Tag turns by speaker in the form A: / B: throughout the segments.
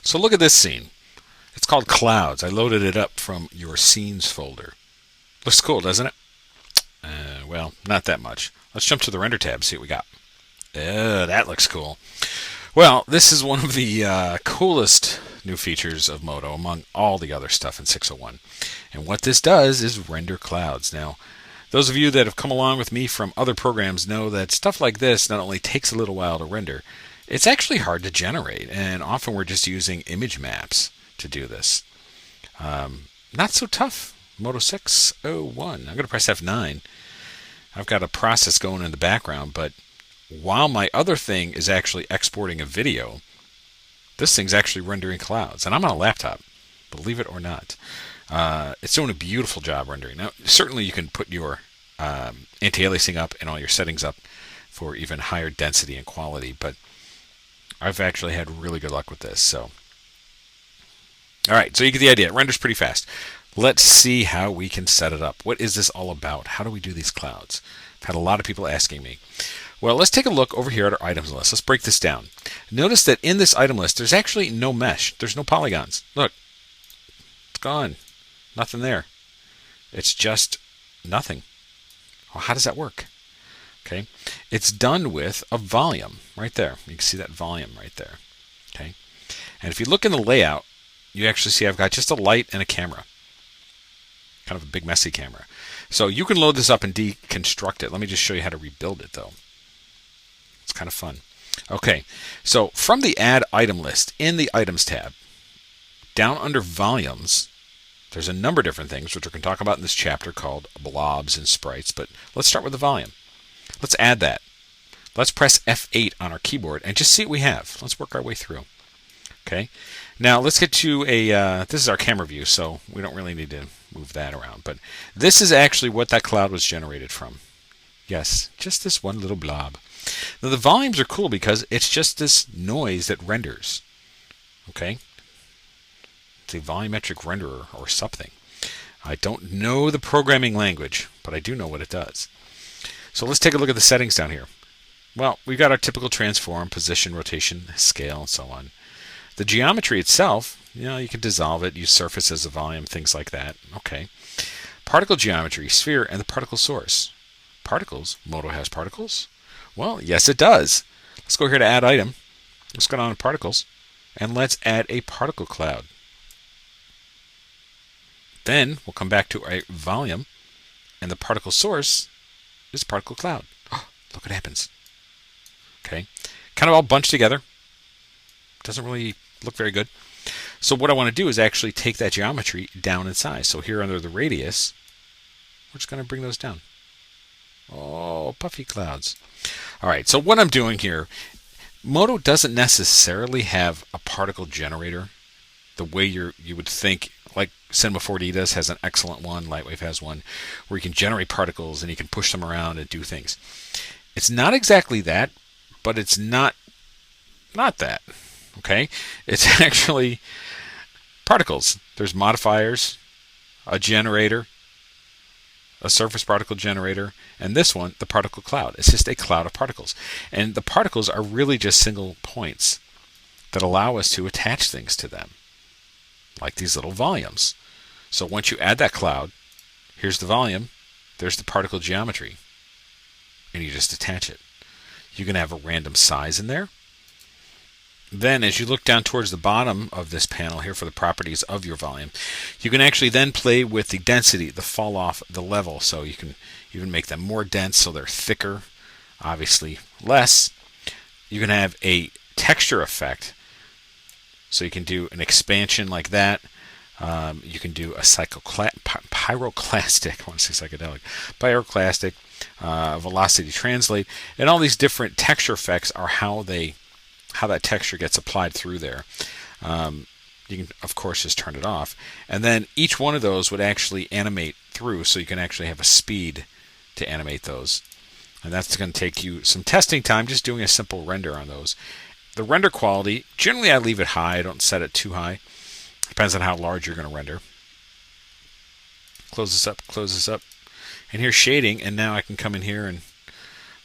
A: So look at this scene. It's called Clouds. I loaded it up from your Scenes folder. Looks cool, doesn't it? Well, not that much. Let's jump to the Render tab, see what we got. That looks cool. Well, this is one of the coolest new features of Modo among all the other stuff in 601. And what this does is render clouds. Now, those of you that have come along with me from other programs know that stuff like this not only takes a little while to render, it's actually hard to generate. And often we're just using image maps to do this. Not so tough. modo601. I'm going to press F9. I've got a process going in the background, but while my other thing is actually exporting a video, this thing's actually rendering clouds. And I'm on a laptop, believe it or not. It's doing a beautiful job rendering. Now, certainly you can put your anti-aliasing up and all your settings up for even higher density and quality, but I've actually had really good luck with this. So, all right, so you get the idea. It renders pretty fast. Let's see how we can set it up. What is this all about? How do we do these clouds? I've had a lot of people asking me. Well, let's take a look over here at our items list. Let's break this down. Notice that in this item list, there's actually no mesh. There's no polygons. Look, it's gone. Nothing there. It's just nothing. Well, how does that work? Okay, it's done with a volume right there. You can see that volume right there. Okay, and if you look in the layout, you actually see I've got just a light and a camera. Kind of a big messy camera. So you can load this up and deconstruct it. Let me just show you how to rebuild it though. It's kind of fun. Okay, so from the Add Item list in the Items tab, down under Volumes, there's a number of different things which we're going to talk about in this chapter called blobs and sprites, but let's start with the volume. Let's add that. Let's press F8 on our keyboard and just see what we have. Let's work our way through. Okay, now let's get to a, this is our camera view, so we don't really need to move that around, but this is actually what that cloud was generated from. Yes, just this one little blob. Now the volumes are cool because it's just this noise that renders. Okay, it's a volumetric renderer or something. I don't know the programming language, but I do know what it does. So let's take a look at the settings down here. Well, we've got our typical transform, position, rotation, scale, and so on. The geometry itself, you can dissolve it, use surface as a volume, things like that. Okay. Particle geometry, sphere, and the particle source. Particles? Modo has particles? Well, yes it does. Let's go here to Add Item. Let's go down to Particles, and let's add a particle cloud. Then we'll come back to a volume, and the particle source is particle cloud. Oh, look what happens. Okay. Kind of all bunched together. Doesn't really look very good. So what I want to do is actually take that geometry down in size. So here under the radius, we're just going to bring those down. Oh, puffy clouds. All right, so what I'm doing here, Modo doesn't necessarily have a particle generator the way you would think, like Cinema 4D does, has an excellent one, Lightwave has one, where you can generate particles and you can push them around and do things. It's not exactly that, but it's not that. Okay, it's actually particles. There's modifiers, a generator, a surface particle generator, and this one, the particle cloud. It's just a cloud of particles. And the particles are really just single points that allow us to attach things to them, like these little volumes. So once you add that cloud, here's the volume, there's the particle geometry, and you just attach it. You can have a random size in there. Then as you look down towards the bottom of this panel here for the properties of your volume, you can actually then play with the density, the fall off, the level. So you can even make them more dense so they're thicker, obviously less. You can have a texture effect. So you can do an expansion like that. You can do a pyroclastic, I want to say psychedelic, pyroclastic, velocity translate, and all these different texture effects are how that texture gets applied through there. You can, of course, just turn it off. And then each one of those would actually animate through, so you can actually have a speed to animate those. And that's going to take you some testing time just doing a simple render on those. The render quality, generally I leave it high. I don't set it too high. Depends on how large you're going to render. Close this up. And here's shading, and now I can come in here and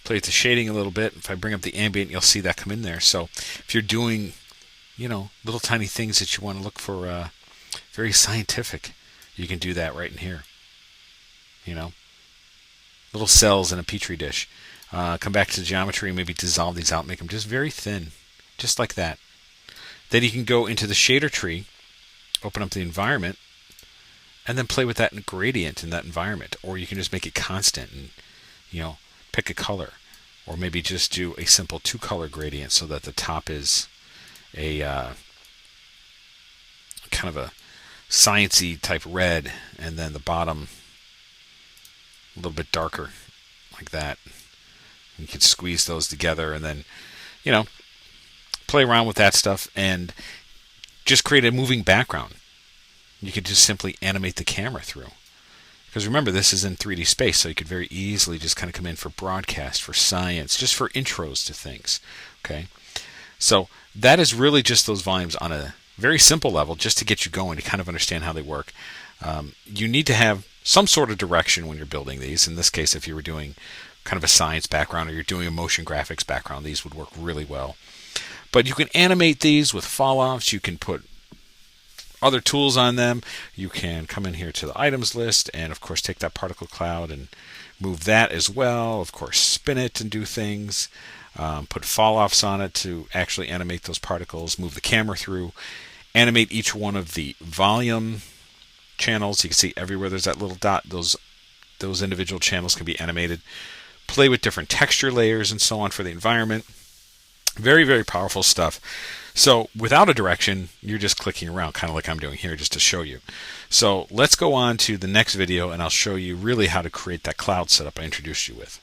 A: play with the shading a little bit. If I bring up the ambient, you'll see that come in there. So if you're doing little tiny things that you want to look for, very scientific. You can do that right in here. You know, little cells in a petri dish. Come back to the geometry and maybe dissolve these out, make them just very thin, just like that. Then you can go into the shader tree, open up the environment, and then play with that gradient in that environment. Or you can just make it constant and, pick a color. Or maybe just do a simple 2-color gradient so that the top is a kind of a sciencey type red, and then the bottom a little bit darker, like that. You can squeeze those together and then, play around with that stuff and just create a moving background. You could just simply animate the camera through. Because remember, this is in 3D space, so you could very easily just kind of come in for broadcast, for science, just for intros to things. Okay, so that is really just those volumes on a very simple level, just to get you going, to kind of understand how they work. You need to have some sort of direction when you're building these. In this case, if you were doing kind of a science background or you're doing a motion graphics background, these would work really well. But you can animate these with fall-offs. You can put other tools on them. You can come in here to the items list and, of course, take that particle cloud and move that as well. Of course, spin it and do things. Put fall-offs on it to actually animate those particles. Move the camera through. Animate each one of the volume channels. You can see everywhere there's that little dot. Those individual channels can be animated. Play with different texture layers and so on for the environment. Very, very powerful stuff. So without a direction, you're just clicking around, kind of like I'm doing here, just to show you. So let's go on to the next video, and I'll show you really how to create that cloud setup I introduced you with.